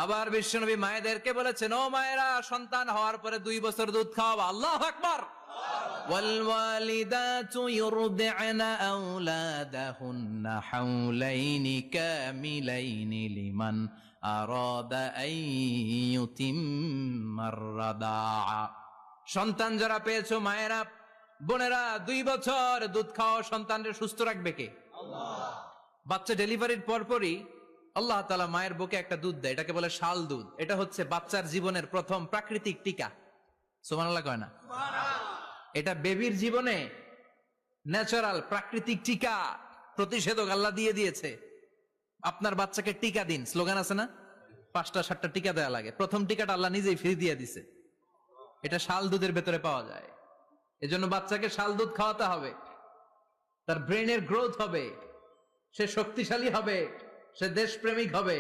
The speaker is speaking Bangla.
আবার বিশ্বনবী মায়েদেরকে বলেছেন, ও মায়েরা, সন্তান হওয়ার পরে 2 বছর দুধ খাওয়াবা। আল্লাহু আকবার। والوالدات يرضعن أولادهن حولين كاملين لمن أراد أن يتم الرضاعة। সন্তান যারা পেয়েছো মায়েরা, বোনেরা, 2 বছর দুধ খাওয়া সন্তানকে সুস্থ রাখবে কে? আল্লাহ। বাচ্চা ডেলিভারির পরপরই আল্লাহ তাআলা মায়ের বুকে একটা দুধ দেয়, এটাকে বলে শাল দুধ। এটা হচ্ছে বাচ্চার জীবনের প্রথম প্রাকৃতিক টিকা। সুবহানাল্লাহ কয় না? এটা বেবির জীবনে ন্যাচারাল প্রাকৃতিক টিকা, প্রতিষেধক আল্লাহ দিয়ে দিয়েছে। আপনার বাচ্চাকে টিকা দিন, স্লোগান আছে না? 5টা 7টা টিকা দেয়া লাগে, প্রথম টিকাটা আল্লাহ নিজেই ফ্রি দিয়ে দিছে। এটা শাল দুধের ভেতরে পাওয়া যায়। এজন্য বাচ্চাকে শাল দুধ খাওয়াতে হবে, তার ব্রেনের গ্রোথ হবে, সে শক্তিশালী হবে, সে দেশপ্রেমিক হবে।